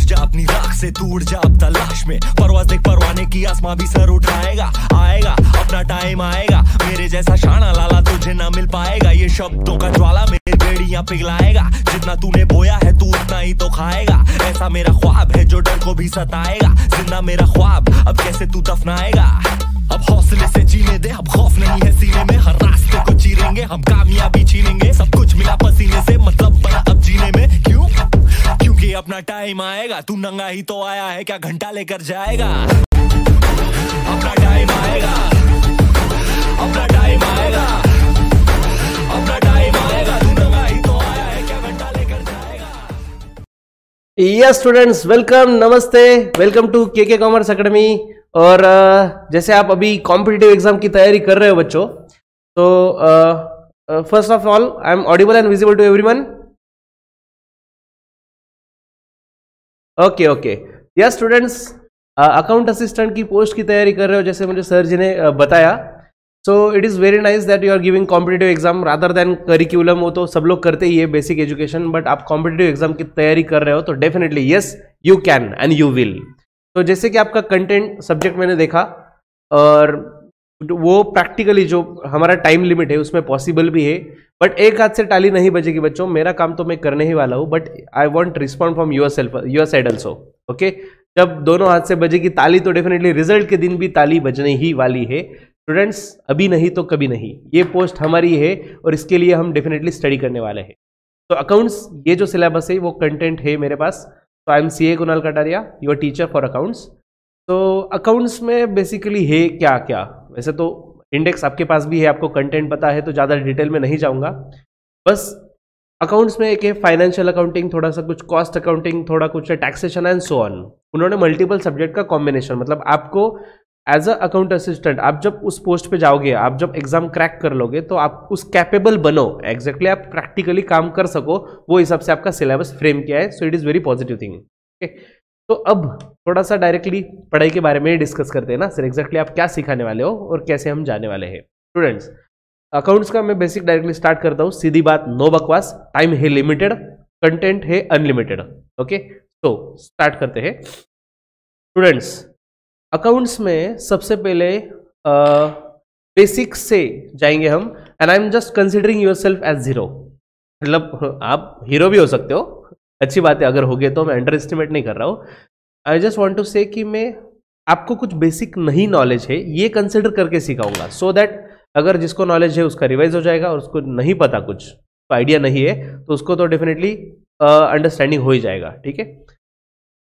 जा अपनी राख से, तू उड़ जा अब तलाश में, परवाज़ देख परवाने की, आसमां भी सर उठाएगा। आएगा अपना टाइम आएगा, मेरे जैसा शाना लाला तुझे ना मिल पाएगा। ये शब्दों का ज्वाला मेरी बेड़ियां पिघलाएगा, जितना तूने बोया है तू उतना ही तो खाएगा। ऐसा मेरा ख्वाब है जो डर को भी सताएगा, जिंदा मेरा ख्वाब अब कैसे तू दफनाएगा। अब हौसले से जीने दे, अब खौफ नहीं है सीने में, हर रास्ते को चीरेंगे हम, कामयाबी छीनेंगे। सब कुछ मिला पसीने से, मतलब बड़ा अब जीने में। क्यों? क्योंकि अपना टाइम आएगा, तू नंगा ही तो आया है, क्या घंटा लेकर जाएगा। अपना टाइम आएगा, अपना टाइम आएगा, अपना टाइम आएगा, तू नंगा ही तो आया है, क्या घंटा लेकर जाएगा। यस स्टूडेंट्स, वेलकम, नमस्ते, welcome to KK commerce academy. और जैसे आप अभी कॉम्पिटिटिव एग्जाम की तैयारी कर रहे हो बच्चों, तो first of all I am audible and visible to everyone? Okay. Yes students, account assistant की पोस्ट की तैयारी कर रहे हो जैसे मुझे सर जी ने बताया। So it is very nice that you are giving competitive exam rather than curriculum. वो तो सब लोग करते ही है, बेसिक एजुकेशन, बट आप कॉम्पिटिटिव एग्जाम की तैयारी कर रहे हो तो definitely yes you can and you will. तो जैसे कि आपका कंटेंट सब्जेक्ट मैंने देखा, और वो प्रैक्टिकली जो हमारा टाइम लिमिट है उसमें पॉसिबल भी है, बट एक हाथ से ताली नहीं बजेगी बच्चों। मेरा काम तो मैं करने ही वाला हूँ, but I want respond from your side also. Okay, जब दोनों हाथ से बजेगी ताली तो डेफिनेटली रिजल्ट के दिन भी ताली बजने ही वाली है। स्टूडेंट्स, अभी नहीं तो कभी नहीं, ये पोस्ट हमारी है और इसके लिए हम डेफिनेटली स्टडी करने वाले हैं। तो अकाउंट्स, ये जो सिलेबस है वो कंटेंट है मेरे पास। तो I am CA Kunal Kataria, your teacher for accounts. तो अकाउंट्स में बेसिकली है क्या क्या, वैसे तो इंडेक्स आपके पास भी है, आपको कंटेंट पता है, तो ज़्यादा डिटेल में नहीं जाऊँगा। बस अकाउंट्स में एक है फाइनेंशियल अकाउंटिंग, थोड़ा सा कुछ कॉस्ट अकाउंटिंग, थोड़ा कुछ टैक्सेशन एंड सो ऑन। उन्होंने मल्टीपल सब्जेक्ट का कॉम्बिनेशन, मतलब आपको एज अ अकाउंट असिस्टेंट आप जब उस पोस्ट पे जाओगे, आप जब एग्जाम क्रैक कर लोगे तो आप उस कैपेबल बनो, एग्जैक्टली आप प्रैक्टिकली काम कर सको, वो हिसाब से आपका सिलेबस फ्रेम किया है। सो it is very positive thing. Okay, तो अब थोड़ा सा डायरेक्टली पढ़ाई के बारे में डिस्कस करते हैं ना सर, एग्जैक्टली आप क्या सिखाने वाले हो और कैसे हम जाने वाले हैं। स्टूडेंट्स, अकाउंट्स का मैं बेसिक डायरेक्टली स्टार्ट करता हूँ, सीधी बात, नो बकवास। टाइम है लिमिटेड, कंटेंट है अनलिमिटेड। ओके, तो स्टार्ट करते हैं। स्टूडेंट्स, अकाउंट्स में सबसे पहले बेसिक्स से जाएंगे हम, and I am just considering yourself as zero. मतलब आप हीरो भी हो सकते हो, अच्छी बात है, अगर हो गए तो मैं अंडर एस्टिमेट नहीं कर रहा हूँ। आई जस्ट वॉन्ट टू से कि मैं आपको कुछ बेसिक नहीं नॉलेज है ये कंसिडर करके सिखाऊंगा, सो दैट अगर जिसको नॉलेज है उसका रिवाइज हो जाएगा, और उसको नहीं पता, कुछ तो आइडिया नहीं है, तो उसको तो डेफिनेटली अंडरस्टैंडिंग हो ही जाएगा। ठीक है,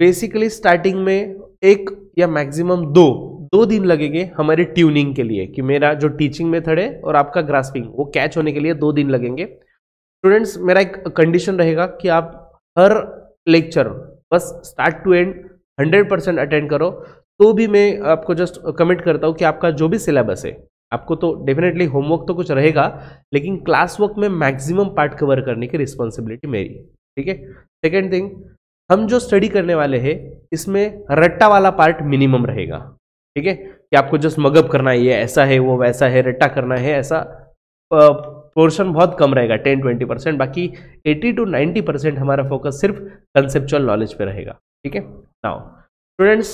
बेसिकली स्टार्टिंग में एक या मैक्सिमम दो दिन लगेंगे हमारे ट्यूनिंग के लिए, कि मेरा जो टीचिंग मेथड है और आपका ग्रास्पिंग वो कैच होने के लिए 2 दिन लगेंगे। स्टूडेंट्स, मेरा एक कंडीशन रहेगा कि आप हर लेक्चर बस स्टार्ट टू एंड 100% अटेंड करो। तो भी मैं आपको जस्ट कमिट करता हूँ कि आपका जो भी सिलेबस है, आपको तो डेफिनेटली होमवर्क तो कुछ रहेगा, लेकिन क्लास वर्क में मैक्सिमम पार्ट कवर करने की रिस्पॉन्सिबिलिटी मेरी। ठीक है, सेकेंड थिंग, हम जो स्टडी करने वाले हैं इसमें रट्टा वाला पार्ट मिनिमम रहेगा। ठीक है, कि आपको जस्ट मगअप करना है, ये ऐसा है वो वैसा है, रट्टा करना है, ऐसा पोर्शन बहुत कम रहेगा, 10-20%। बाकी 80 to 90% हमारा फोकस सिर्फ कंसेप्चुअल नॉलेज पे रहेगा। ठीक है, नाउ स्टूडेंट्स,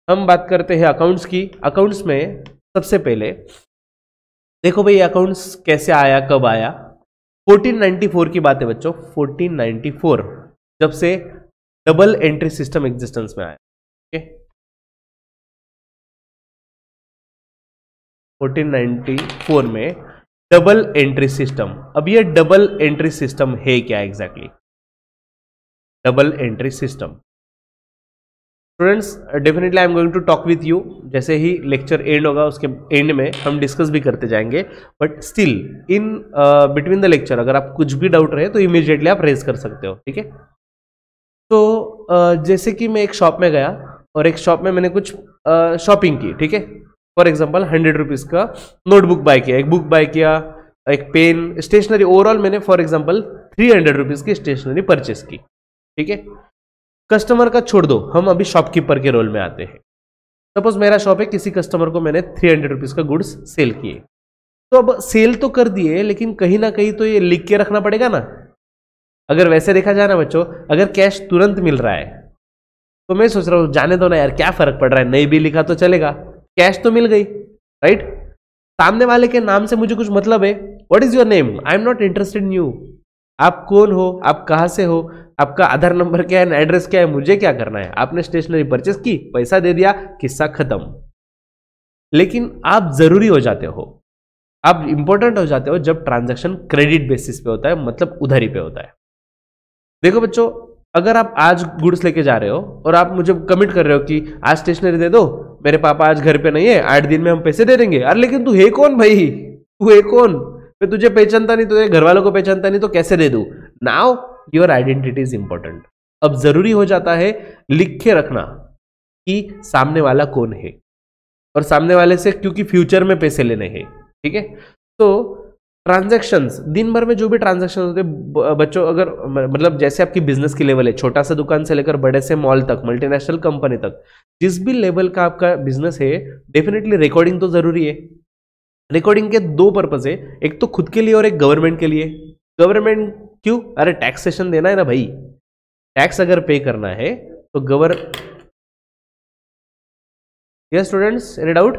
हम बात करते हैं अकाउंट्स की। अकाउंट्स में सबसे पहले देखो भाई, अकाउंट्स कैसे आया, कब आया। 1494 की बात है बच्चों, 1494 जब से डबल एंट्री सिस्टम एग्जिस्टेंस में आया। ओके, 1494 में डबल एंट्री सिस्टम। अब ये डबल एंट्री सिस्टम है क्या exactly? Double entry system, students, definitely I am going to talk with you. जैसे ही लेक्चर एंड होगा उसके एंड में हम डिस्कस भी करते जाएंगे, but still in between the lecture अगर आप कुछ भी डाउट रहे तो इमीडिएटली आप रेज कर सकते हो। ठीक है, तो जैसे कि मैं एक शॉप में गया और एक शॉप में मैंने कुछ शॉपिंग की। ठीक है, फॉर एग्जाम्पल 100 रुपीज़ का नोटबुक बाय किया, एक बुक बाय किया, एक पेन, स्टेशनरी, ओवरऑल मैंने फॉर एग्जाम्पल 300 रुपीज़ की स्टेशनरी परचेस की। ठीक है, कस्टमर का छोड़ दो, हम अभी शॉपकीपर के रोल में आते हैं। सपोज मेरा शॉप है, किसी कस्टमर को मैंने 300 रुपीज़ का गुड्स सेल किए, तो अब सेल तो कर दिए, लेकिन कहीं ना कहीं तो ये लिख के रखना पड़ेगा ना। अगर वैसे देखा जाए ना बच्चों, अगर कैश तुरंत मिल रहा है तो मैं सोच रहा हूँ जाने दो ना यार, क्या फर्क पड़ रहा है, नहीं भी लिखा तो चलेगा, कैश तो मिल गई, राइट। सामने वाले के नाम से मुझे कुछ मतलब है। What is your name, I am not interested in you. आप कौन हो, आप कहां से हो, आपका आधार नंबर क्या है, एड्रेस क्या है, मुझे क्या करना है। आपने स्टेशनरी परचेस की, पैसा दे दिया, किस्सा खत्म। लेकिन आप जरूरी हो जाते हो, आप इंपॉर्टेंट हो जाते हो जब ट्रांजैक्शन क्रेडिट बेसिस पे होता है, मतलब उधारी पे होता है। देखो बच्चों, अगर आप आज गुड्स लेके जा रहे हो और आप मुझे कमिट कर रहे हो कि आज स्टेशनरी दे दो, मेरे पापा आज घर पे नहीं है, 8 दिन में हम पैसे दे देंगे। अरे लेकिन तू है कौन भाई, तू है कौन, मैं तुझे पहचानता नहीं, तुझे घर वालों को पहचानता नहीं, तो कैसे दे दूं। Now your identity is important. अब जरूरी हो जाता है लिख के रखना कि सामने वाला कौन है, और सामने वाले से क्योंकि फ्यूचर में पैसे लेने हैं, ठीक है। तो ट्रांजैक्शंस, दिन भर में जो भी ट्रांजैक्शन होते हैं बच्चों, अगर मतलब जैसे आपकी बिजनेस की लेवल है, छोटा सा दुकान से लेकर बड़े से मॉल तक, मल्टीनेशनल कंपनी तक, जिस भी लेवल का आपका बिजनेस है, डेफिनेटली रिकॉर्डिंग तो जरूरी है। रिकॉर्डिंग के दो पर्पज है, एक तो खुद के लिए और एक गवर्नमेंट के लिए। गवर्नमेंट क्यों, अरे टैक्सेशन देना है ना भाई, टैक्स अगर पे करना है तो यस स्टूडेंट्स, एनी डाउट,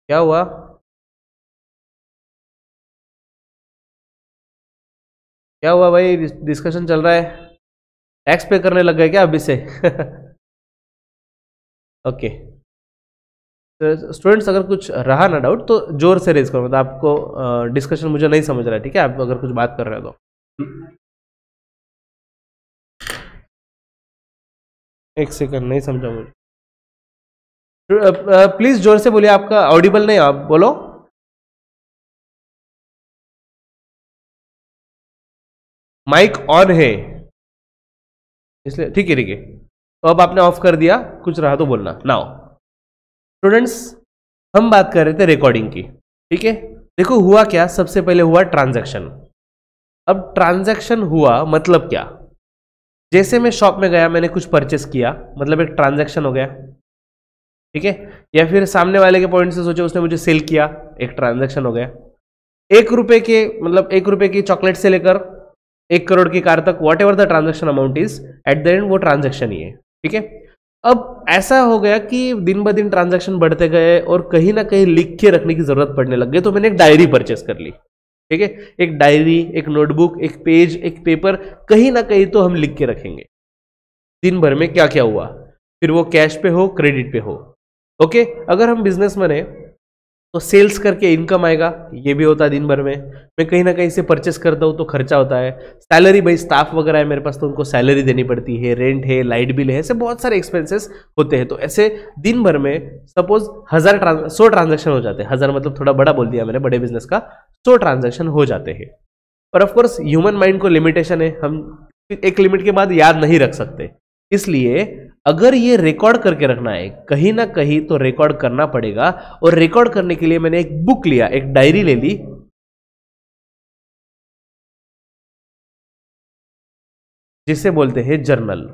क्या हुआ। क्या हुआ भाई, डिस्कशन चल रहा है, टैक्स पे करने लग गए क्या अभी से। ओके स्टूडेंट्स, अगर कुछ रहा ना डाउट तो जोर से रेज करो, मतलब आपको डिस्कशन मुझे नहीं समझ रहा है, ठीक है। आप अगर कुछ बात कर रहे हो तो एक सेकंड, नहीं समझा मुझे। प्लीज जोर से बोलिए, आपका ऑडिबल नहीं, आप बोलो। माइक ऑन है इसलिए, ठीक है ठीक है। तो अब आपने ऑफ कर दिया, कुछ रहा तो बोलना। नाउ स्टूडेंट्स, हम बात कर रहे थे रिकॉर्डिंग की, ठीक है। देखो हुआ क्या, सबसे पहले हुआ ट्रांजैक्शन। अब ट्रांजैक्शन हुआ मतलब क्या, जैसे मैं शॉप में गया, मैंने कुछ परचेस किया, मतलब एक ट्रांजैक्शन हो गया, ठीक है। या फिर सामने वाले के पॉइंट से सोचे, उसने मुझे सेल किया, एक ट्रांजैक्शन हो गया। 1 रुपए के, मतलब 1 रुपए की चॉकलेट से लेकर 1 करोड़ की कार तक, what ever the transaction amount is, at the end वो ट्रांजेक्शन ही है, ठीक है। अब ऐसा हो गया कि दिन ब दिन ट्रांजेक्शन बढ़ते गए और कहीं ना कहीं लिख के रखने की जरूरत पड़ने लग गई, तो मैंने एक डायरी परचेस कर ली, ठीक है। एक डायरी, एक नोटबुक, एक पेज, एक पेपर, कहीं ना कहीं तो हम लिख के रखेंगे दिन भर में क्या क्या हुआ, फिर वो कैश पे हो, क्रेडिट पे हो, ओके। अगर हम बिजनेसमैन है तो सेल्स करके इनकम आएगा, ये भी होता है दिन भर में। मैं कहीं ना कहीं से परचेस करता हूँ तो खर्चा होता है। सैलरी, भाई स्टाफ वगैरह है मेरे पास तो उनको सैलरी देनी पड़ती है, रेंट है, लाइट बिल है, ऐसे बहुत सारे एक्सपेंसेस होते हैं। तो ऐसे दिन भर में सपोज 100 ट्रांजेक्शन हो जाते हैं, 1000 मतलब थोड़ा बड़ा बोल दिया मैंने, बड़े बिजनेस का 100 ट्रांजेक्शन हो जाते हैं। और ऑफकोर्स ह्यूमन माइंड को लिमिटेशन है, हम एक लिमिट के बाद याद नहीं रख सकते, इसलिए अगर ये रिकॉर्ड करके रखना है कहीं ना कहीं तो रिकॉर्ड करना पड़ेगा। और रिकॉर्ड करने के लिए मैंने एक बुक लिया, एक डायरी ले ली, जिसे बोलते हैं जर्नल,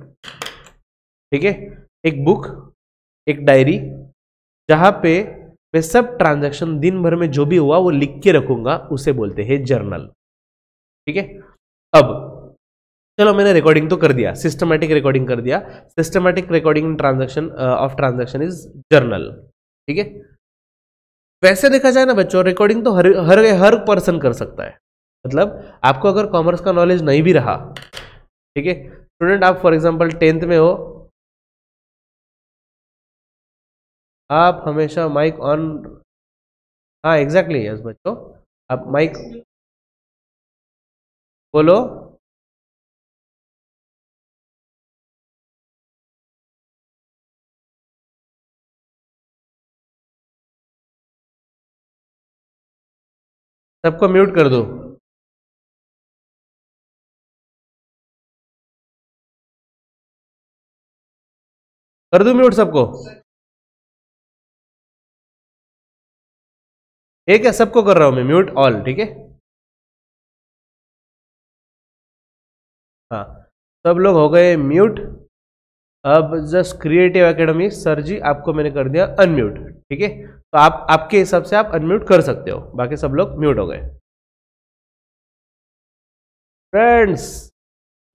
ठीक है। एक बुक, एक डायरी, जहां पे मैं सब ट्रांजैक्शन दिन भर में जो भी हुआ वो लिख के रखूंगा, उसे बोलते हैं जर्नल, ठीक है। अब चलो मैंने रिकॉर्डिंग तो कर दिया, सिस्टमैटिक रिकॉर्डिंग कर दिया। Systematic recording transaction of transaction is journal, ठीक है। वैसे देखा जाए ना बच्चों, रिकॉर्डिंग तो हर पर्सन कर सकता है। मतलब आपको अगर कॉमर्स का नॉलेज नहीं भी रहा, ठीक है, स्टूडेंट आप फॉर एग्जांपल 10th में हो, आप हमेशा माइक ऑन, हाँ एग्जैक्टली यस बच्चों, आप माइक बोलो। सबको म्यूट कर दो, कर दो म्यूट सबको, ठीक है। सबको कर रहा हूं मैं म्यूट ऑल, ठीक है। हाँ सब लोग हो गए म्यूट। अब जस्ट क्रिएटिव एकेडमी सर जी, आपको मैंने कर दिया अनम्यूट, ठीक है। तो आप आपके हिसाब से आप अनम्यूट कर सकते हो, बाकी सब लोग म्यूट हो गए। फ्रेंड्स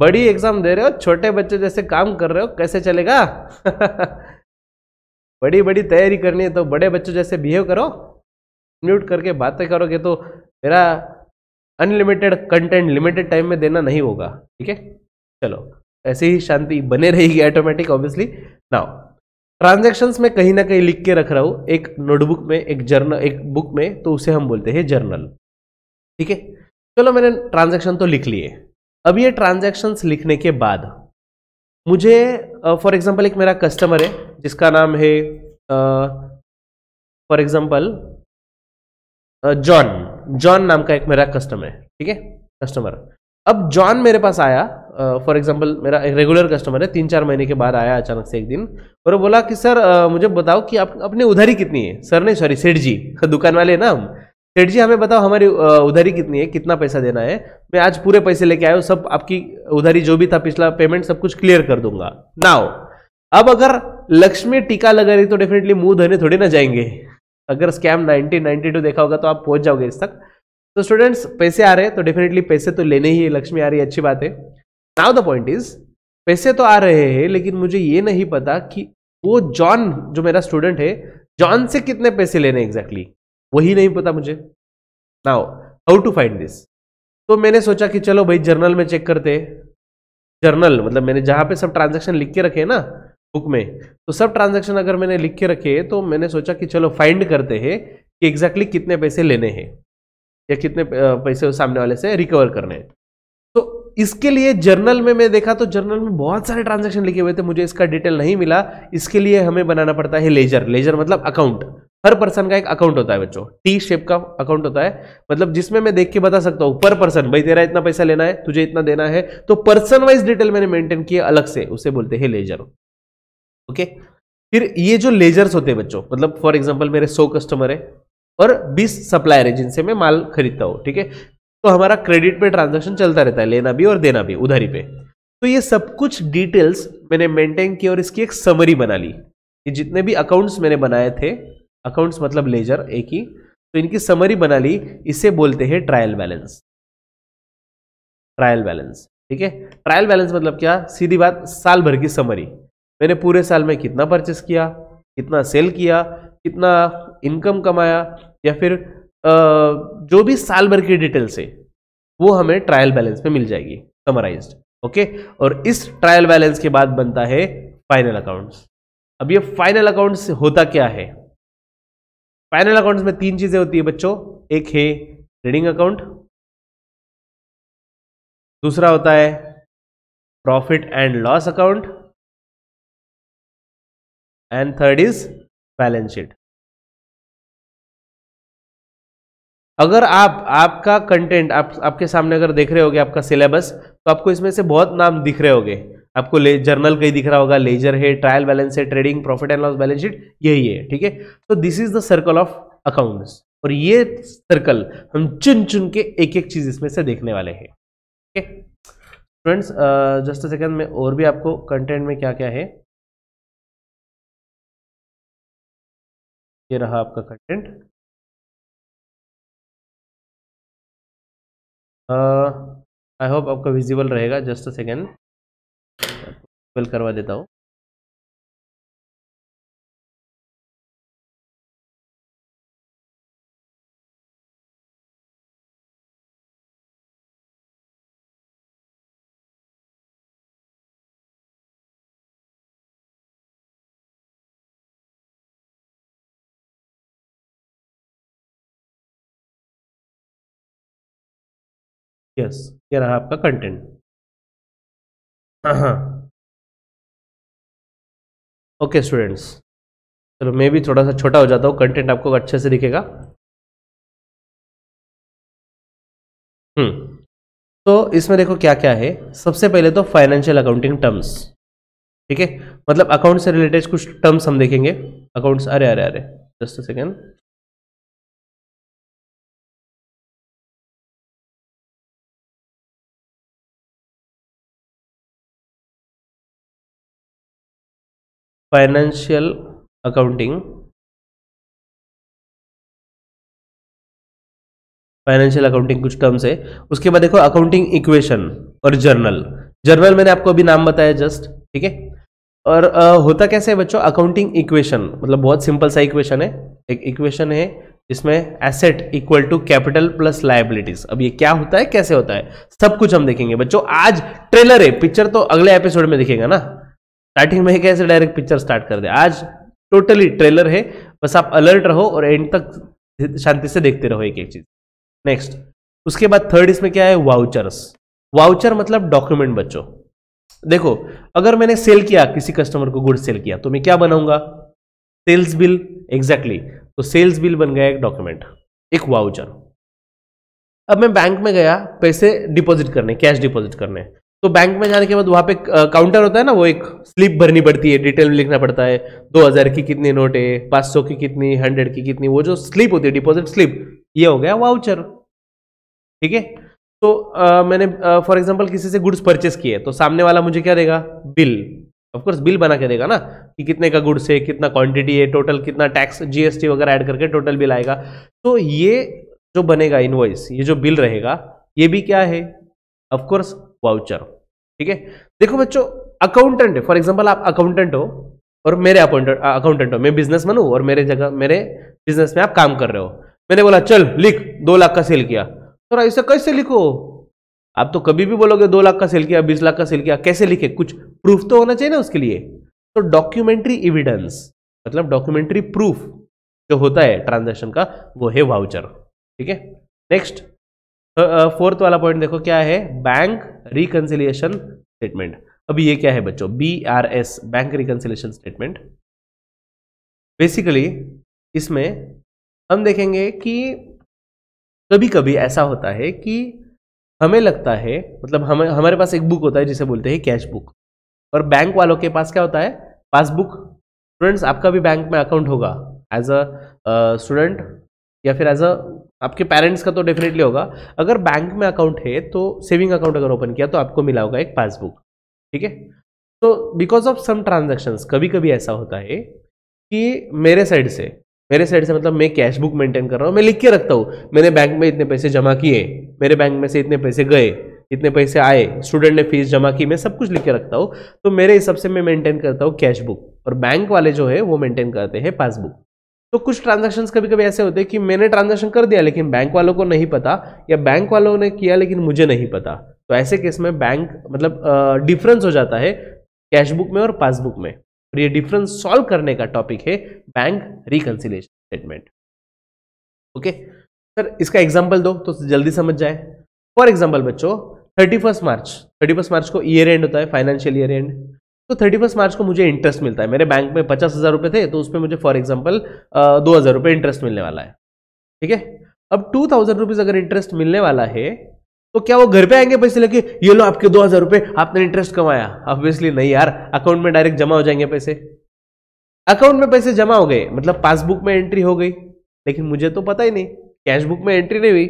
बड़ी एग्जाम दे रहे हो, छोटे बच्चे जैसे काम कर रहे हो, कैसे चलेगा? बड़ी बड़ी तैयारी करनी है तो बड़े बच्चों जैसे बिहेव करो, म्यूट करके बातें करोगे तो मेरा अनलिमिटेड कंटेंट लिमिटेड टाइम में देना नहीं होगा, ठीक है? चलो, ऐसे ही शांति बने रहेगी ऑटोमेटिक ऑब्वियसली। नाउ ट्रांजैक्शंस में कहीं ना कहीं लिख के रख रहा हूं, एक नोटबुक में, एक जर्नल, एक बुक में, तो उसे हम बोलते हैं जर्नल, ठीक है? चलो, मैंने ट्रांजैक्शन तो लिख लिए। अब ये ट्रांजैक्शंस लिखने के बाद मुझे फॉर एग्जांपल एक मेरा कस्टमर है जिसका नाम है फॉर एग्जांपल जॉन नाम का एक मेरा कस्टमर है, ठीक है? कस्टमर, अब जॉन मेरे पास आया, फॉर एग्जांपल मेरा एक रेगुलर कस्टमर है, 3-4 महीने के बाद आया अचानक से एक दिन, और वो बोला कि सर मुझे बताओ कि आप अपनी उधारी कितनी है। सर नहीं, सॉरी, सेठ जी, दुकान वाले ना हम। सेठ जी, हमें बताओ हमारी उधारी कितनी है, कितना पैसा देना है। मैं आज पूरे पैसे लेके आया हूँ, सब आपकी उधारी जो भी था पिछला पेमेंट सब कुछ क्लियर कर दूंगा। नाउ अब अगर लक्ष्मी टीका लगा रही तो डेफिनेटली मुंह धोने थोड़ी ना जाएंगे। अगर स्कैम 1992 देखा होगा तो आप पहुंच जाओगे इस तक। तो स्टूडेंट्स, पैसे आ रहे हैं तो डेफिनेटली पैसे तो लेने ही है, लक्ष्मी आ रही है, अच्छी बात है। नाउ द पॉइंट इज, पैसे तो आ रहे हैं लेकिन मुझे ये नहीं पता कि वो जॉन जो मेरा स्टूडेंट है, जॉन से कितने पैसे लेने एग्जैक्टली, वही नहीं पता मुझे। Now how to find this? तो मैंने सोचा कि चलो भाई जर्नल में चेक करते। जर्नल मतलब मैंने जहां पे सब ट्रांजैक्शन लिख के रखे हैं ना बुक में, तो सब ट्रांजैक्शन अगर मैंने लिख के रखे तो मैंने सोचा कि चलो फाइंड करते हैं कि एग्जैक्टली कितने पैसे लेने हैं या कितने पैसे सामने वाले से रिकवर करने हैं। तो इसके लिए जर्नल में मैं देखा तो जर्नल में बहुत सारे ट्रांजैक्शन लिखे हुए थे, मुझे इसका डिटेल नहीं मिला। इसके लिए हमें बनाना पड़ता है लेजर। लेजर मतलब अकाउंट। हर पर्सन का एक अकाउंट होता है बच्चों, टी शेप का अकाउंट होता है, मतलब जिसमें मैं देख के बता सकता हूं पर पर्सन, भाई तेरा इतना पैसा लेना है, तुझे इतना देना है, तो पर्सन वाइज डिटेल मैंने मेंटेन किया अलग से, उसे बोलते हैं लेजर। ओके, फिर ये जो लेजर्स होते हैं बच्चों, मतलब फॉर एग्जांपल मेरे 100 कस्टमर है और 20 सप्लायर है जिनसे मैं माल खरीदता हूं, ठीक है? तो हमारा क्रेडिट पे ट्रांजैक्शन चलता रहता है, लेना भी और देना भी, उधारी पे। तो ये सब कुछ डिटेल्स मैंने मेंटेन की और इसकी एक समरी बना ली। ये जितने भी अकाउंट्स मैंने बनाए थे, अकाउंट्स मतलब लेजर एक ही, तो इनकी समरी बना ली। इसे बोलते हैं ट्रायल बैलेंस। ट्रायल बैलेंस, ठीक है? ट्रायल बैलेंस मतलब क्या? सीधी बात, साल भर की समरी। मैंने पूरे साल में कितना परचेस किया, कितना सेल किया, कितना इनकम कमाया, या फिर जो भी साल भर की डिटेल्स है वो हमें ट्रायल बैलेंस में मिल जाएगी समराइज्ड। ओके, और इस ट्रायल बैलेंस के बाद बनता है फाइनल अकाउंट्स। अब ये फाइनल अकाउंट्स होता क्या है? फाइनल अकाउंट्स में 3 चीजें होती है बच्चों। एक है ट्रेडिंग अकाउंट, दूसरा होता है profit and loss account, and third is balance sheet. अगर आपका कंटेंट आपके सामने अगर देख रहे होगे आपका सिलेबस, तो आपको इसमें से बहुत नाम दिख रहे होंगे। आपको जर्नल कहीं दिख रहा होगा, लेजर है, ट्रायल बैलेंस है, trading, profit and loss, balance sheet, यही है, ठीक है? तो this is the circle of accounts, और ये सर्कल हम चुन चुन के एक एक चीज इसमें से देखने वाले हैं। Okay students, just a second में और भी आपको कंटेंट में क्या क्या है, ये रहा आपका कंटेंट। आई होप आपका विजिबल रहेगा। जस्ट अ सेकेंड, विजिबल करवा देता हूँ। यस, ये रहा आपका कंटेंट। ओके स्टूडेंट्स, चलो मैं भी थोड़ा सा छोटा हो जाता हूँ, कंटेंट आपको अच्छे से दिखेगा। तो इसमें देखो क्या क्या है। सबसे पहले तो फाइनेंशियल अकाउंटिंग टर्म्स, ठीक है? मतलब अकाउंट से रिलेटेड कुछ टर्म्स हम देखेंगे। अकाउंट्स, अरे अरे अरे, just a second, financial accounting, financial accounting कुछ टर्म्स है। उसके बाद देखो अकाउंटिंग इक्वेशन और जर्नल। जर्नल मैंने आपको अभी नाम बताया जस्ट, ठीक है। और होता कैसे है बच्चों, अकाउंटिंग इक्वेशन मतलब बहुत सिंपल सा इक्वेशन है। एक इक्वेशन है जिसमें asset equal to capital plus liabilities. अब ये क्या होता है, कैसे होता है, सब कुछ हम देखेंगे बच्चों। आज ट्रेलर है, पिक्चर तो अगले एपिसोड में दिखेगा ना। स्टार्टिंग में कैसे डायरेक्ट पिक्चर स्टार्ट कर दे, आज टोटली ट्रेलर है। बस आप अलर्ट रहो और एंड तक शांति से देखते रहो एक एक चीज। नेक्स्ट, उसके बाद थर्ड इसमें क्या है, वाउचर्स। वाउचर मतलब डॉक्यूमेंट बच्चों। देखो, अगर मैंने सेल किया, किसी कस्टमर को गुड सेल किया, तो मैं क्या बनाऊंगा, सेल्स बिल। एग्जैक्टली, तो सेल्स बिल बन गया एक डॉक्यूमेंट, एक वाउचर। अब मैं बैंक में गया पैसे डिपॉजिट करने, कैश डिपॉजिट करने, तो बैंक में जाने के बाद वहां पे काउंटर होता है ना, वो एक स्लिप भरनी पड़ती है, डिटेल में लिखना पड़ता है, 2000 की कितनी नोट है, 500 की कितनी, 100 की कितनी, वो जो स्लिप होती है डिपॉजिट स्लिप, ये हो गया वाउचर, ठीक है। तो मैंने फॉर एग्जांपल किसी से गुड्स परचेस किए, तो सामने वाला मुझे क्या देगा, बिल। ऑफ कोर्स बिल बना के देगा ना, कि कितने का गुड्स है, कितना क्वांटिटी है, टोटल कितना टैक्स जीएसटी वगैरह ऐड करके टोटल बिल आएगा। तो ये जो बनेगा इनवॉइस, ये जो बिल रहेगा, ये भी क्या है, ऑफ कोर्स वाउचर, ठीक है। देखो बच्चों, अकाउंटेंट है, फॉर एग्जांपल आप अकाउंटेंट हो और मेरे अकाउंटेंट हो, मैं बिजनेसमैन हूं और मेरे बिजनेस में आप काम कर रहे हो। मैंने बोला चल लिख 2 लाख का सेल किया, तो ऐसे कैसे लिखो, आप तो कभी भी बोलोगे 2 लाख का सेल किया, 20 लाख का सेल किया, कैसे लिखे, कुछ प्रूफ तो होना चाहिए ना उसके लिए। तो डॉक्यूमेंट्री एविडेंस मतलब डॉक्यूमेंट्री प्रूफ जो होता है ट्रांजैक्शन का, वो है वाउचर, ठीक है। नेक्स्ट, फोर्थ वाला पॉइंट देखो क्या है, बैंक रिकंसिलिएशन स्टेटमेंट। अभी ये क्या है बच्चों, BRS, bank reconciliation statement. Basically इसमें हम देखेंगे कि कभी कभी ऐसा होता है कि हमें लगता है, मतलब हमारे पास एक बुक होता है जिसे बोलते हैं कैश बुक, और बैंक वालों के पास क्या होता है, पासबुक। स्टूडेंट्स, आपका भी बैंक में अकाउंट होगा एज अ स्टूडेंट, या फिर एज अ आपके पेरेंट्स का तो डेफिनेटली होगा। अगर बैंक में अकाउंट है तो सेविंग अकाउंट अगर ओपन किया तो आपको मिला होगा एक पासबुक, ठीक है। तो बिकॉज ऑफ सम ट्रांजैक्शंस कभी कभी ऐसा होता है कि मेरे साइड से मतलब मैं कैश बुक मेंटेन कर रहा हूँ, मैं लिख के रखता हूँ, मैंने बैंक में इतने पैसे जमा किए, मेरे बैंक में से इतने पैसे गए, इतने पैसे आए, स्टूडेंट ने फीस जमा की, मैं सब कुछ लिख के रखता हूँ। तो मेरे हिसाब से मैं मेंटेन करता हूँ कैश बुक, और बैंक वाले जो है वो मेंटेन करते हैं पासबुक। तो कुछ ट्रांजैक्शंस कभी कभी ऐसे होते हैं कि मैंने ट्रांजैक्शन कर दिया लेकिन बैंक वालों को नहीं पता, या बैंक वालों ने किया लेकिन मुझे नहीं पता। तो ऐसे केस में बैंक मतलब डिफरेंस हो जाता है कैश बुक में और पासबुक में, और ये डिफरेंस सॉल्व करने का टॉपिक है bank reconciliation statement. Okay sir, इसका एग्जांपल दो तो जल्दी समझ जाए। फॉर एग्जांपल बच्चों, 31 मार्च को ईयर एंड होता है, फाइनेंशियल ईयर एंड। तो 31 मार्च को मुझे इंटरेस्ट मिलता है, मेरे बैंक में 50,000 रुपए थे, तो उसमें मुझे फॉर एग्जांपल 2,000 रुपए इंटरेस्ट मिलने वाला है, ठीक है। अब 2,000 रुपीज अगर इंटरेस्ट मिलने वाला है, तो क्या वो घर पे आएंगे पैसे लेके, ये लो आपके 2,000 रुपए, आपने इंटरेस्ट कमाया? ऑब्वियसली नहीं यार, अकाउंट में डायरेक्ट जमा हो जाएंगे पैसे। अकाउंट में पैसे जमा हो गए मतलब पासबुक में एंट्री हो गई, लेकिन मुझे तो पता ही नहीं, कैश बुक में एंट्री नहीं हुई,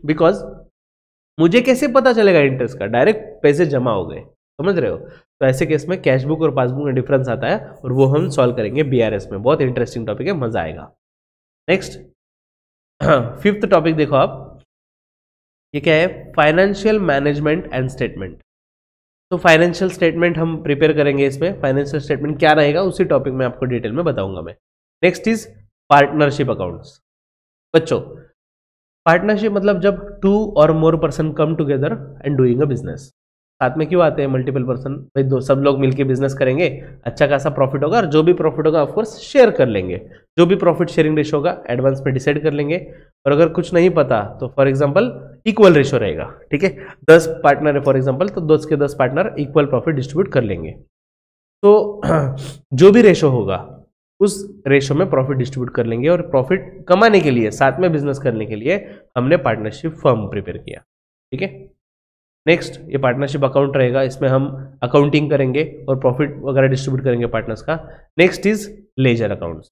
बिकॉज मुझे कैसे पता चलेगा इंटरेस्ट का, डायरेक्ट पैसे जमा हो गए, समझ रहे हो। तो ऐसे केस में कैश बुक और पासबुक में डिफरेंस आता है, और वो हम सॉल्व करेंगे BRS में। बहुत इंटरेस्टिंग टॉपिक है, मजा आएगा। नेक्स्ट, 5th टॉपिक देखो आप, ये क्या है, फाइनेंशियल मैनेजमेंट एंड स्टेटमेंट। तो फाइनेंशियल स्टेटमेंट हम प्रिपेयर करेंगे, इसमें फाइनेंशियल स्टेटमेंट क्या रहेगा उसी टॉपिक में आपको डिटेल में बताऊंगा मैं। Next is partnership accounts. बच्चों, पार्टनरशिप मतलब जब 2 और more person come together and doing a business. साथ में क्यों आते हैं मल्टीपल पर्सन, भाई दो सब लोग मिलके बिजनेस करेंगे, अच्छा खासा प्रॉफिट होगा, और जो भी प्रॉफिट होगा ऑफकोर्स शेयर कर लेंगे, जो भी प्रॉफिट शेयरिंग रेशो होगा एडवांस में डिसाइड कर लेंगे। और अगर कुछ नहीं पता तो फॉर एग्जांपल इक्वल रेशो रहेगा, ठीक है। 10 पार्टनर है फॉर एग्जांपल, तो 10 के 10 पार्टनर इक्वल प्रॉफिट डिस्ट्रीब्यूट कर लेंगे। तो जो भी रेशो होगा उस रेशो में प्रॉफिट डिस्ट्रीब्यूट कर लेंगे, और प्रॉफिट कमाने के लिए, साथ में बिजनेस करने के लिए हमने पार्टनरशिप फर्म प्रिपेयर किया, ठीक है। नेक्स्ट, ये पार्टनरशिप अकाउंट रहेगा, इसमें हम अकाउंटिंग करेंगे और प्रॉफिट वगैरह डिस्ट्रीब्यूट करेंगे पार्टनर्स का। Next is ledger accounts.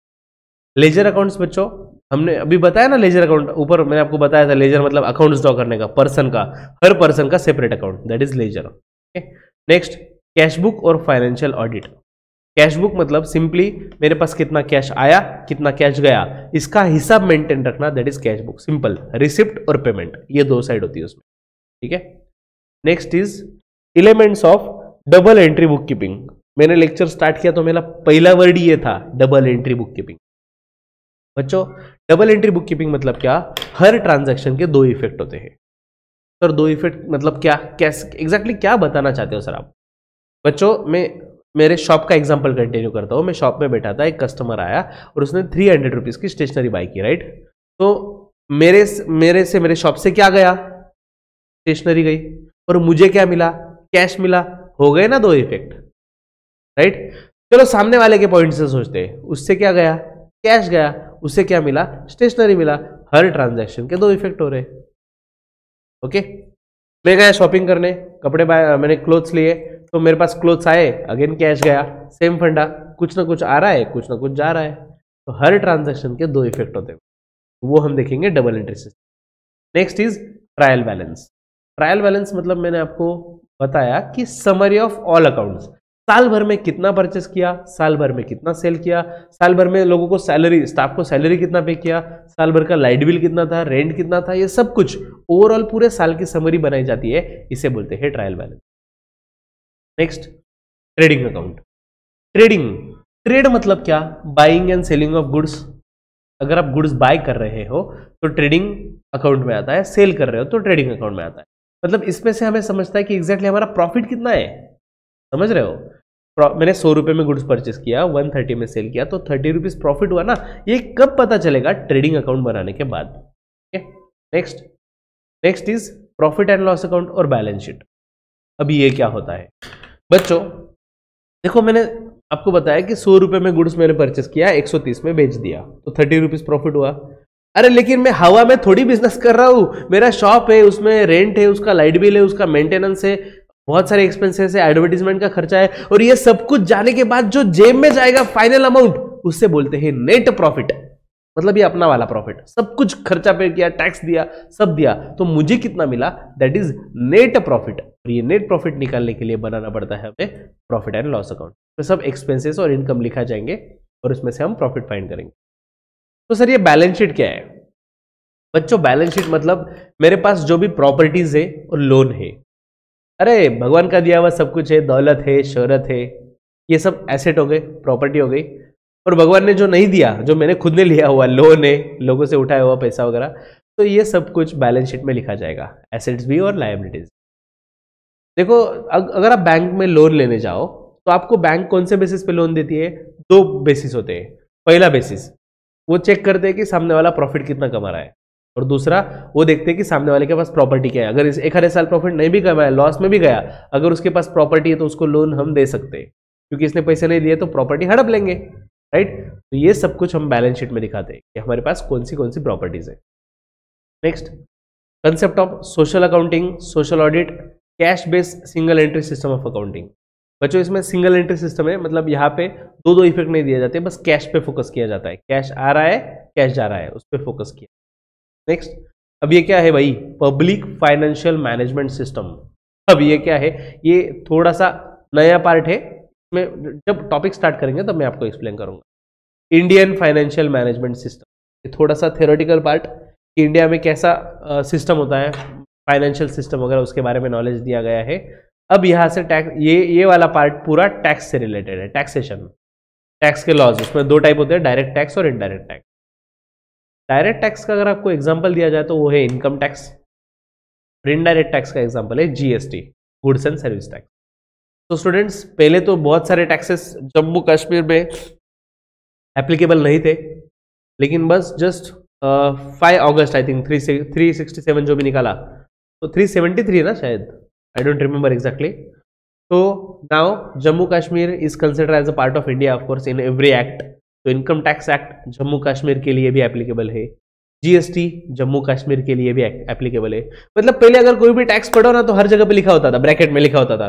Ledger accounts बच्चों हमने अभी बताया ना, लेजर अकाउंट ऊपर मैंने आपको बताया था, लेजर मतलब अकाउंट्स ड्रॉ करने का, पर्सन का, हर पर्सन का separate account, that is ledger. Next, cash book और फाइनेंशियल ऑडिट। कैश बुक मतलब सिंपली मेरे पास कितना कैश आया, कितना कैश गया, इसका हिसाब मेंटेन रखना, that is cash book. Simple, receipt और पेमेंट, ये दो साइड होती है उसमें, ठीक है। Next is elements of double entry book keeping. मैंने लेक्चर स्टार्ट किया तो मेरा पहला वर्ड ये था, डबल एंट्री बुक कीपिंग। बच्चों डबल एंट्री बुक कीपिंग मतलब क्या? हर ट्रांजैक्शन के दो इफेक्ट होते हैं। सर दो इफेक्ट मतलब क्या, कैसे एग्जैक्टली क्या बताना चाहते हो सर आप? बच्चों मैं मेरे शॉप का एग्जांपल कंटिन्यू करता हूँ। मैं शॉप में बैठा था, एक कस्टमर आया और उसने 300 रुपीज की स्टेशनरी बाई की, राइट? तो मेरे शॉप से क्या गया? स्टेशनरी गई। और मुझे क्या मिला? कैश मिला। हो गए ना दो इफेक्ट, राइट? चलो सामने वाले के पॉइंट से सोचते हैं, उससे क्या गया? कैश गया। उससे क्या मिला? स्टेशनरी मिला। हर ट्रांजैक्शन के दो इफेक्ट हो रहे। ओके, मैं गया शॉपिंग करने, कपड़े मैंने क्लोथ्स लिए, तो मेरे पास क्लोथ्स आए, अगेन कैश गया। सेम फंडा, कुछ ना कुछ आ रहा है, कुछ ना कुछ जा रहा है। तो हर ट्रांजैक्शन के दो इफेक्ट होते हैं, वो हम देखेंगे double entry system. Next is trial balance. Trial balance मतलब मैंने आपको बताया कि समरी ऑफ ऑल अकाउंट्स। साल भर में कितना परचेस किया, साल भर में कितना सेल किया, साल भर में लोगों को सैलरी, स्टाफ को सैलरी कितना पे किया, साल भर का लाइट बिल कितना था, रेंट कितना था, ये सब कुछ ओवरऑल पूरे साल की समरी बनाई जाती है, इसे बोलते हैं trial balance. Next trading account. Trade मतलब क्या? Buying and selling of goods. अगर आप गुड्स बाय कर रहे हो तो ट्रेडिंग अकाउंट में आता है, सेल कर रहे हो तो ट्रेडिंग अकाउंट में आता है। मतलब इसमें से हमें समझता है कि एग्जैक्टली हमारा प्रॉफिट कितना है, समझ रहे हो? मैंने 100 रुपए में गुड्स परचेस किया, 130 में सेल किया, तो 30 रुपीज प्रॉफिट हुआ ना। ये कब पता चलेगा? ट्रेडिंग अकाउंट बनाने के बाद। Next is profit and loss account और बैलेंस शीट। अभी ये क्या होता है बच्चों? देखो मैंने आपको बताया कि 100 रुपए में गुड्स मैंने परचेस किया, 130 में बेच दिया, तो 30 रुपीज प्रॉफिट हुआ। अरे लेकिन मैं हवा में थोड़ी बिजनेस कर रहा हूं, मेरा शॉप है, उसमें रेंट है, उसका लाइट बिल है, उसका मेंटेनेंस है, बहुत सारे एक्सपेंसेस है, एडवर्टीजमेंट का खर्चा है, और ये सब कुछ जाने के बाद जो जेब में जाएगा फाइनल अमाउंट, उससे बोलते हैं नेट प्रॉफिट। मतलब ये अपना वाला प्रॉफिट, सब कुछ खर्चा पे किया, टैक्स दिया, सब दिया, तो मुझे कितना मिला? That is net profit. और ये नेट प्रॉफिट निकालने के लिए बनाना पड़ता है हमें प्रॉफिट एंड लॉस अकाउंट। तो सब एक्सपेंसेस और इनकम लिखा जाएंगे और उसमें से हम प्रॉफिट फाइंड करेंगे। तो सर ये बैलेंस शीट क्या है? बच्चों बैलेंस शीट मतलब मेरे पास जो भी प्रॉपर्टीज है और लोन है। अरे भगवान का दिया हुआ सब कुछ है, दौलत है, शोहरत है, ये सब एसेट हो गए, प्रॉपर्टी हो गई। और भगवान ने जो नहीं दिया, जो मैंने खुद ने लिया हुआ, लोन है, लोगों से उठाया हुआ पैसा वगैरह, तो ये सब कुछ बैलेंस शीट में लिखा जाएगा, एसेट्स भी और लायबिलिटीज। देखो अगर आप बैंक में लोन लेने जाओ तो आपको बैंक कौन से बेसिस पे लोन देती है? दो बेसिस होते हैं। पहला बेसिस वो चेक करते हैं कि सामने वाला प्रॉफिट कितना कमा रहा है, और दूसरा वो देखते हैं कि सामने वाले के पास प्रॉपर्टी क्या है। अगर इस एक आधे साल प्रॉफिट नहीं भी कमाया, लॉस में भी गया, अगर उसके पास प्रॉपर्टी है तो उसको लोन हम दे सकते हैं, क्योंकि इसने पैसे नहीं दिए तो प्रॉपर्टी हड़प लेंगे, राइट? तो ये सब कुछ हम बैलेंस शीट में दिखाते हैं कि हमारे पास कौन सी प्रॉपर्टीज है। Next concept of social accounting, social audit, cash based single entry system of accounting. बच्चों इसमें सिंगल एंट्री सिस्टम है, मतलब यहाँ पे दो इफेक्ट नहीं दिए जाते, बस कैश पे फोकस किया जाता है। कैश आ रहा है, कैश जा रहा है, उस पर फोकस किया। नेक्स्ट अब ये क्या है भाई? Public financial management system. अब ये क्या है? ये थोड़ा सा नया पार्ट है, इसमें जब टॉपिक स्टार्ट करेंगे तब मैं आपको एक्सप्लेन करूंगा। इंडियन फाइनेंशियल मैनेजमेंट सिस्टम, ये थोड़ा सा थ्योरेटिकल पार्ट, इंडिया में कैसा सिस्टम होता है, फाइनेंशियल सिस्टम वगैरह, उसके बारे में नॉलेज दिया गया है। अब यहाँ से टैक्स, ये वाला पार्ट पूरा टैक्स से रिलेटेड है, टैक्सेशन, टैक्स के लॉज। उसमें दो टाइप होते हैं, डायरेक्ट टैक्स और इनडायरेक्ट टैक्स। डायरेक्ट टैक्स का अगर आपको एग्जांपल दिया जाए तो वो है इनकम टैक्स, और इनडायरेक्ट टैक्स का एग्जांपल है GST, goods and service tax. तो स्टूडेंट्स पहले तो बहुत सारे टैक्सेस जम्मू कश्मीर में एप्लीकेबल नहीं थे, लेकिन बस जस्ट 5 अगस्त आई थिंक 367 जो भी निकाला, तो 373 ना शायद, आई डोंट रिमेंबर एग्जैक्टली। तो now Jammu Kashmir is consider as a part of India of course in every act. तो income tax act Jammu Kashmir के लिए भी एप्लीकेबल है, जीएसटी जम्मू कश्मीर के लिए भी एप्लीकेबल है। मतलब पहले अगर कोई भी टैक्स पढ़ो ना तो हर जगह पे लिखा होता था, ब्रैकेट में लिखा होता था,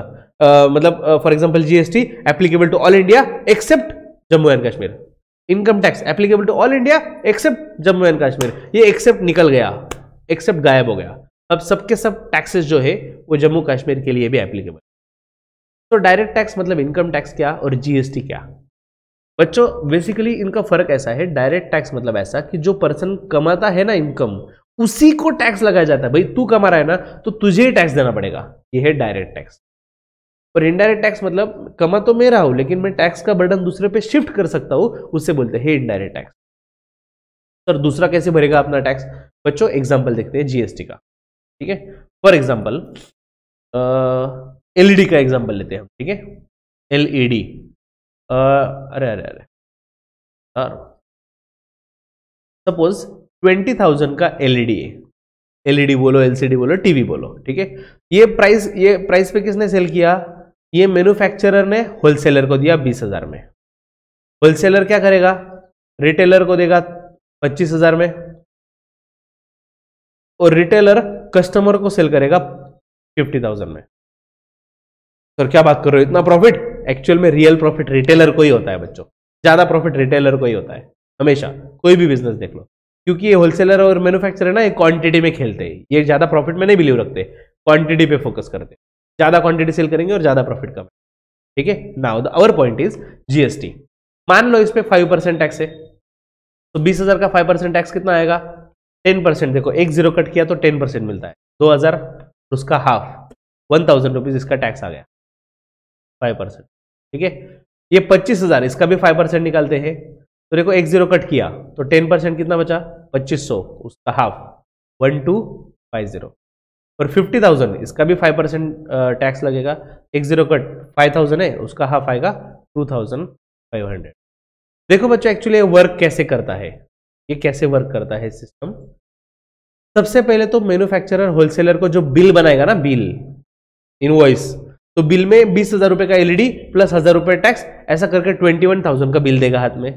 मतलब for example GST applicable to all India except Jammu and Kashmir, income tax applicable to all India except Jammu and Kashmir. ये एक्सेप्ट निकल गया, एक्सेप्ट गायब हो गया। अब सबके सब टैक्सेस जो है वो जम्मू कश्मीर के लिए भी एप्लीकेबल। तो डायरेक्ट टैक्स मतलब इनकम टैक्स क्या और जीएसटी क्या? बच्चों बेसिकली इनका फर्क ऐसा है, डायरेक्ट टैक्स मतलब ऐसा कि जो पर्सन कमाता है ना इनकम, उसी को टैक्स लगाया जाता है। भाई तू कमा रहा है ना तो तुझे ही टैक्स देना पड़ेगा, ये है डायरेक्ट टैक्स। और इनडायरेक्ट टैक्स मतलब कमा तो मैं रहा हूं लेकिन मैं टैक्स का बर्डन दूसरे पे शिफ्ट कर सकता हूं, उससे बोलते हैं इनडायरेक्ट टैक्स। सर दूसरा कैसे भरेगा अपना टैक्स? बच्चों एग्जांपल देखते हैं जीएसटी का, ठीक है। फॉर एग्जांपल एलईडी का एग्जांपल लेते हैं हम, ठीक है। एलईडी अरे अरे अरे सपोज 20,000 का एलईडी है, एलईडी बोलो, एलसीडी बोलो, टीवी बोलो, ठीक है। ये प्राइस पे किसने सेल किया? ये मैन्युफैक्चरर ने होलसेलर को दिया 20,000 में। होलसेलर क्या करेगा? रिटेलर को देगा 25,000 में, और रिटेलर कस्टमर को सेल करेगा 50,000 में। सर क्या बात कर रहे हो, इतना प्रॉफिट? एक्चुअल में रियल प्रॉफिट रिटेलर को ही होता है बच्चों, ज्यादा प्रॉफिट रिटेलर को ही होता है हमेशा, कोई भी बिजनेस देख लो। क्योंकि ये होलसेलर और मैन्युफैक्चरर ना, ये क्वांटिटी में खेलते हैं, ये ज्यादा प्रॉफिट में नहीं बिलीव रखते, क्वांटिटी पे फोकस करते हैं। ज्यादा क्वांटिटी सेल करेंगे और ज्यादा प्रॉफिट कम, ठीक है। Now the our point is GST. मान लो इस पे 5% टैक्स है, तो 20,000 का 5% टैक्स कितना आएगा? 10%। देखो 1 0 कट किया तो 10% मिलता है, 2,000 उसका हाफ 1,000 रुपीज इसका टैक्स आ गया 5%, ठीक है। ये 25,000 इसका भी 5% निकालते हैं, तो देखो 1 0 कट किया तो 10% कितना बचा? 2,500 उसका हाफ 1,250। और 50,000 इसका भी 5% टैक्स लगेगा, 1 0 कट 5,000 है, उसका हाफ आएगा 2,500। देखो बच्चों एक्चुअली वर्क कैसे करता है, ये कैसे वर्क करता है सिस्टम। सबसे पहले तो मैन्युफैक्चरर होलसेलर को जो बिल बनाएगा ना, बिल इनवॉइस, तो बिल में 20,000 रुपए का एलईडी प्लस 1,000 रुपए टैक्स, ऐसा करके 21,000 का बिल देगा हाथ में,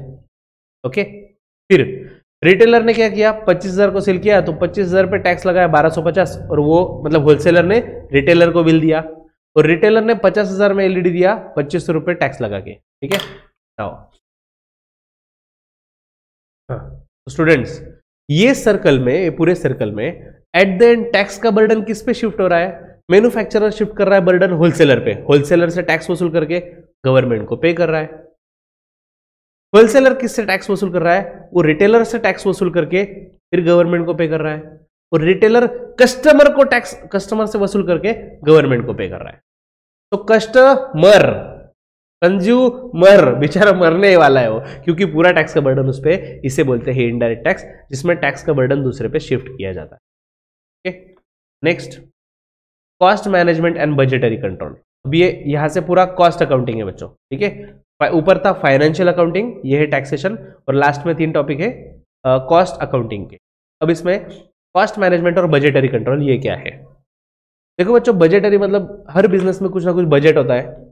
ओके। फिर रिटेलर ने क्या किया? 25,000 को सेल किया तो 25,000 पे टैक्स लगाया 1,250, और वो मतलब होलसेलर ने रिटेलर को बिल दिया, और रिटेलर ने 50,000 में एलईडी दिया 2,500 रुपए टैक्स लगा के, ठीक है। स्टूडेंट्स ये सर्कल में, ये पूरे सर्कल में एट द एंड टैक्स का बर्डन किस पे शिफ्ट हो रहा है? मैन्युफैक्चरर शिफ्ट कर रहा है बर्डन होलसेलर पे, होलसेलर से टैक्स वसूल करके गवर्नमेंट को पे कर रहा है। होलसेलर किससे टैक्स वसूल कर रहा है? वो रिटेलर से टैक्स वसूल करके फिर गवर्नमेंट को पे कर रहा है, और रिटेलर कस्टमर को टैक्स, कस्टमर से वसूल करके गवर्नमेंट को पे कर रहा है। तो कस्टमर, कंज्यूमर बेचारा मरने वाला है वो, क्योंकि पूरा टैक्स का बर्डन उस पर, इसे बोलते हैं इनडायरेक्ट टैक्स, जिसमें टैक्स का बर्डन दूसरे पे शिफ्ट किया जाता है। Okay, next cost management and budgetary control. अब ये यहां से पूरा कॉस्ट अकाउंटिंग है बच्चों, ठीक है। ऊपर था फाइनेंशियल अकाउंटिंग, ये है टैक्सेशन, और लास्ट में 3 टॉपिक है कॉस्ट अकाउंटिंग के। अब इसमें कॉस्ट मैनेजमेंट और बजटरी कंट्रोल ये क्या है? देखो बच्चों, बजटरी मतलब हर बिजनेस में कुछ ना कुछ बजट होता है।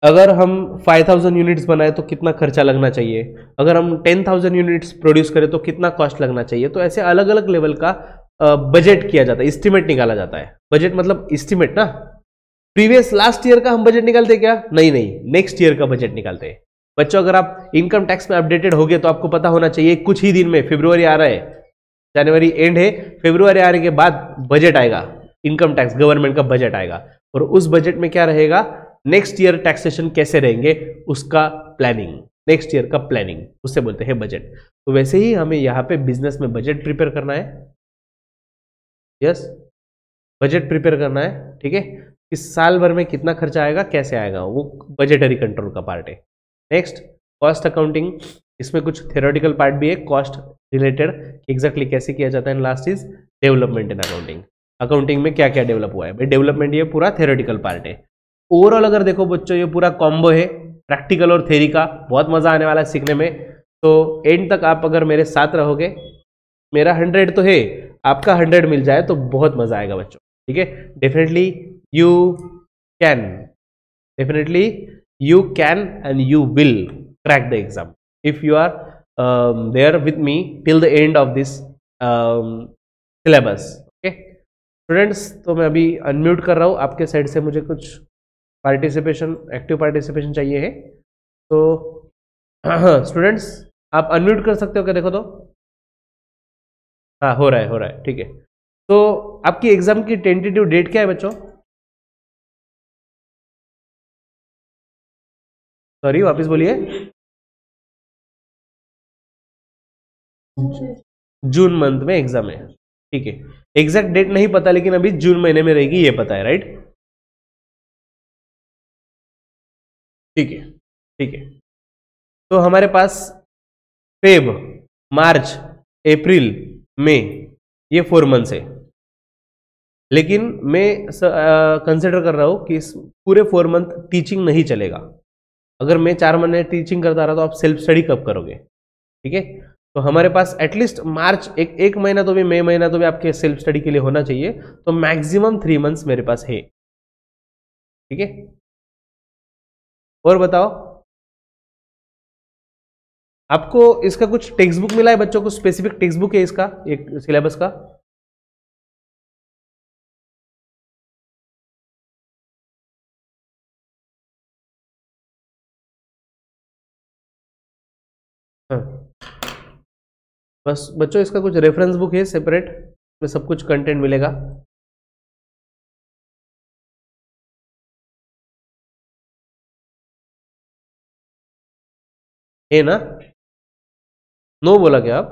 अगर हम 5,000 यूनिट्स बनाए तो कितना खर्चा लगना चाहिए, अगर हम 10,000 यूनिट्स प्रोड्यूस करें तो कितना कॉस्ट लगना चाहिए। तो ऐसे अलग अलग लेवल का बजट किया जाता है, एस्टिमेट निकाला जाता है। बजट मतलब एस्टिमेट ना, प्रीवियस लास्ट ईयर का हम बजट निकालते क्या? नहीं, नेक्स्ट ईयर का बजट निकालते हैं। बच्चों अगर आप इनकम टैक्स में अपडेटेड हो गए तो आपको पता होना चाहिए कुछ ही दिन में, फरवरी आ रहा है, जनवरी एंड है, फरवरी आने के बाद बजट आएगा, इनकम टैक्स गवर्नमेंट का बजट आएगा, और उस बजट में क्या रहेगा? नेक्स्ट ईयर टैक्सेशन कैसे रहेंगे उसका प्लानिंग, नेक्स्ट ईयर का प्लानिंग, उससे बोलते हैं बजट। तो वैसे ही हमें यहाँ पे बिजनेस में बजट प्रिपेयर करना है, यस, बजट प्रिपेयर करना है, ठीक है। इस साल भर में कितना खर्चा आएगा, कैसे आएगा, वो बजटरी कंट्रोल का पार्ट है। नेक्स्ट कॉस्ट अकाउंटिंग, इसमें कुछ थ्योरेटिकल पार्ट भी है कॉस्ट रिलेटेड, एग्जैक्टली कैसे किया जाता है। Last is development in accounting, accounting में क्या क्या डेवलप हुआ है भाई, डेवलपमेंट ये पूरा थ्योरेटिकल पार्ट है। ओवरऑल अगर देखो बच्चों, ये पूरा कॉम्बो है प्रैक्टिकल और थ्योरी का, बहुत मजा आने वाला है सीखने में। तो एंड तक आप अगर मेरे साथ रहोगे, मेरा 100 तो है, आपका 100 मिल जाए तो बहुत मजा आएगा बच्चों, ठीक है। Definitely you can, definitely you can and you will crack the exam if you are there with me till the end of this syllabus, okay students। तो मैं अभी अनम्यूट कर रहा हूँ, आपके साइड से मुझे कुछ पार्टिसिपेशन, एक्टिव पार्टिसिपेशन चाहिए है। तो स्टूडेंट्स आप अनम्यूट कर सकते हो क्या? देखो तो, हाँ हो रहा है, ठीक है। तो आपकी एग्जाम की टेंटेटिव डेट क्या है बच्चों? सॉरी वापस बोलिए। जून मंथ में एग्जाम है, ठीक है। एग्जैक्ट डेट नहीं पता, लेकिन अभी जून महीने में रहेगी ये पता है, राइट। ठीक है, ठीक है। तो हमारे पास फेब, मार्च, अप्रैल, मई, ये 4 मंथ्स है। लेकिन मैं कंसिडर कर रहा हूँ कि इस पूरे 4 मंथ टीचिंग नहीं चलेगा। अगर मैं 4 महीने टीचिंग करता रहा तो आप सेल्फ स्टडी कब करोगे? ठीक है, तो हमारे पास एटलीस्ट मार्च एक महीना तो भी, मई महीना तो भी आपके सेल्फ स्टडी के लिए होना चाहिए। तो मैक्सिमम 3 मंथ्स मेरे पास है। ठीक है, और बताओ, आपको इसका कुछ टेक्स्ट बुक मिला है? बच्चों को स्पेसिफिक टेक्स्ट बुक है इसका, एक सिलेबस का? हाँ, बस बच्चों इसका कुछ रेफरेंस बुक है सेपरेट, में सब कुछ कंटेंट मिलेगा। है ना? नो बोला क्या आप?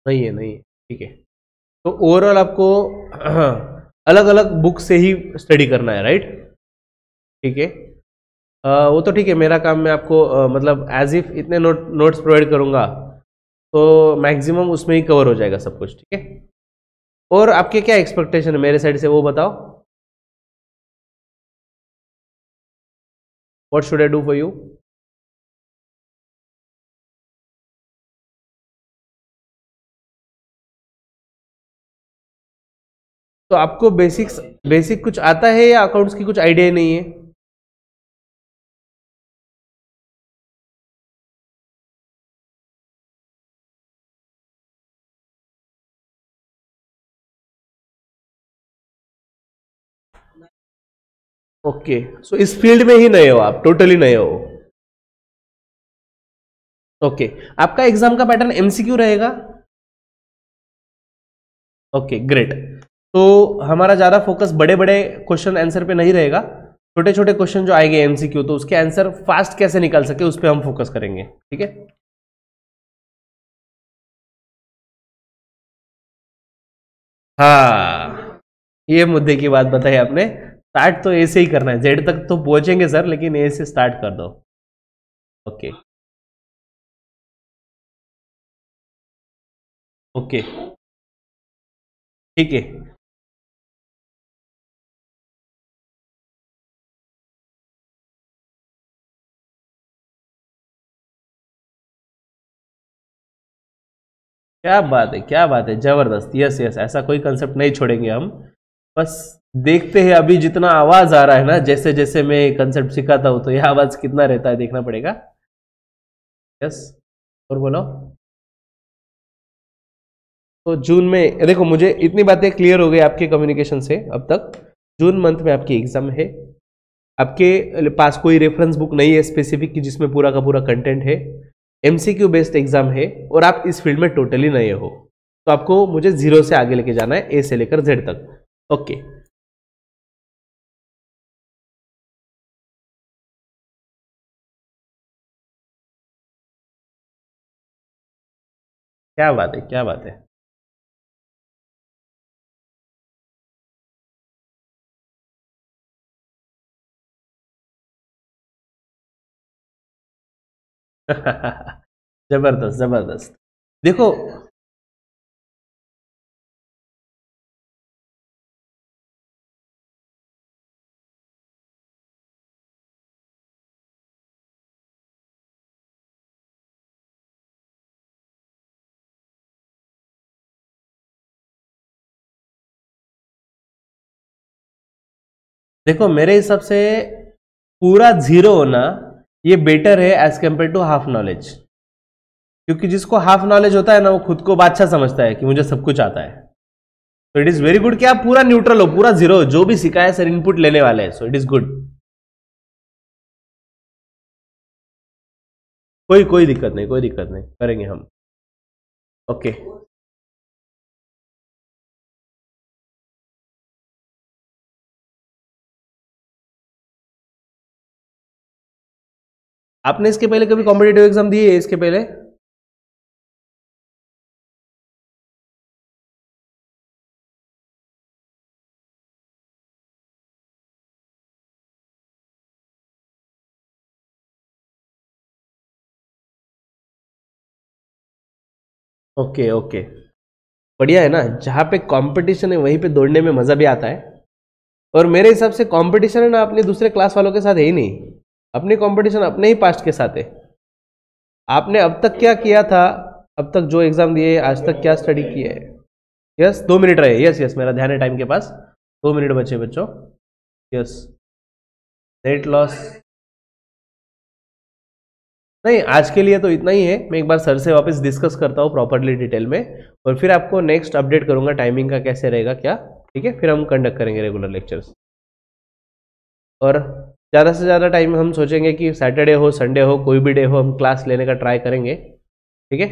नहीं है, नहीं है, ठीक है। तो ओवरऑल आपको अलग अलग बुक से ही स्टडी करना है, राइट? ठीक है। वो तो ठीक है, मेरा काम मैं आपको मतलब एज इफ इतने नोट्स प्रोवाइड करूंगा तो मैक्सिमम उसमें ही कवर हो जाएगा सब कुछ। ठीक है, और आपके क्या एक्सपेक्टेशन है मेरे साइड से वो बताओ। What should I do for you? तो आपको बेसिक कुछ आता है या अकाउंट्स की कुछ आइडिया नहीं है? ओके, सो इस फील्ड में ही नए हो आप, टोटली नए हो? ओके, आपका एग्जाम का पैटर्न एमसीक्यू रहेगा? Okay, great. तो हमारा ज्यादा फोकस बड़े बड़े क्वेश्चन आंसर पे नहीं रहेगा, छोटे छोटे क्वेश्चन जो आएंगे एमसीक्यू, तो उसके आंसर फास्ट कैसे निकाल सके उस पर हम फोकस करेंगे। ठीक है, हाँ, ये मुद्दे की बात बताई आपने। स्टार्ट तो ए से ही करना है, जेड तक तो पहुंचेंगे सर, लेकिन ए से स्टार्ट कर दो। ओके, ओके, ठीक है। क्या बात है, क्या बात है, जबरदस्त। यस यस, ऐसा कोई कंसेप्ट नहीं छोड़ेंगे हम। बस देखते हैं अभी जितना आवाज आ रहा है ना, जैसे जैसे मैं कंसेप्ट सिखाता हूं, तो यह आवाज कितना रहता है देखना पड़ेगा। यस, और बोलो। तो जून में देखो, मुझे इतनी बातें क्लियर हो गई आपके कम्युनिकेशन से अब तक। जून मंथ में आपकी एग्जाम है, आपके पास कोई रेफरेंस बुक नहीं है स्पेसिफिक कि जिसमें पूरा का पूरा कंटेंट है, एमसीक्यू बेस्ड एग्जाम है, और आप इस फील्ड में टोटली नए हो। तो आपको मुझे जीरो से आगे लेके जाना है, ए से लेकर जेड तक। ओके, क्या बात है, क्या बात है। जबरदस्त, जबरदस्त। देखो, देखो मेरे हिसाब से पूरा जीरो होना ये बेटर है as compare to half knowledge. क्योंकि जिसको हाफ नॉलेज होता है ना, वो खुद को बादशाह समझता है कि मुझे सब कुछ आता है। तो इट इज वेरी गुड कि आप पूरा न्यूट्रल हो, पूरा जीरो हो, जो भी सिखाया सर इनपुट लेने वाले हैं, सो इट इज गुड। कोई कोई दिक्कत नहीं, कोई दिक्कत नहीं, करेंगे हम। ओके, आपने इसके पहले कभी कॉम्पिटेटिव एग्जाम दिए है इसके पहले? ओके ओके, बढ़िया है ना। जहाँ पे कंपटीशन है वहीं पे दौड़ने में मजा भी आता है। और मेरे हिसाब से कंपटीशन है ना अपने दूसरे क्लास वालों के साथ है ही नहीं, अपनी कंपटीशन अपने ही पास्ट के साथ है। आपने अब तक क्या किया था, अब तक जो एग्जाम दिए आज तक क्या स्टडी किया है? यस 2 मिनट रहे, यस यस मेरा ध्यान है टाइम के पास, 2 मिनट बचे बच्चों। यस नेट लॉस नहीं, आज के लिए तो इतना ही है। मैं एक बार सर से वापस डिस्कस करता हूँ प्रॉपरली डिटेल में, और फिर आपको नेक्स्ट अपडेट करूंगा टाइमिंग का कैसे रहेगा क्या, ठीक है। फिर हम कंडक्ट करेंगे रेगुलर लेक्चर्स, और ज़्यादा से ज़्यादा टाइम हम सोचेंगे कि सैटरडे हो संडे हो कोई भी डे हो हम क्लास लेने का ट्राई करेंगे, ठीक है।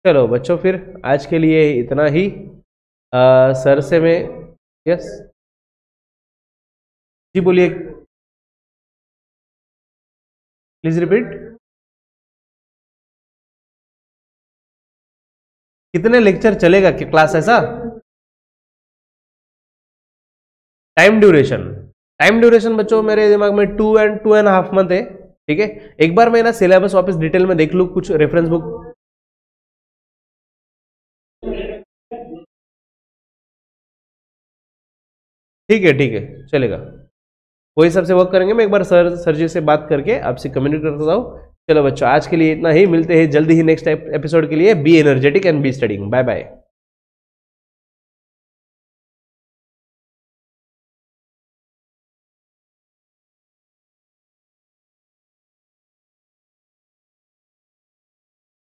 चलो बच्चों फिर आज के लिए इतना ही। सर से मैं, यस जी बोलिए, प्लीज रिपीट। कितने लेक्चर चलेगा कि क्लास, ऐसा टाइम ड्यूरेशन बच्चों मेरे दिमाग में 2.5 मंथ है, ठीक है। एक बार मैं ना सिलेबस वापस डिटेल में देख लूँ, कुछ रेफरेंस बुक, ठीक है चलेगा, वही सबसे वर्क करेंगे। मैं एक बार सर जी से बात करके आपसे कम्युनिकेट करता हूँ। चलो बच्चों आज के लिए इतना ही, मिलते हैं जल्दी ही नेक्स्ट एपिसोड के लिए। Be energetic and be studying, bye bye.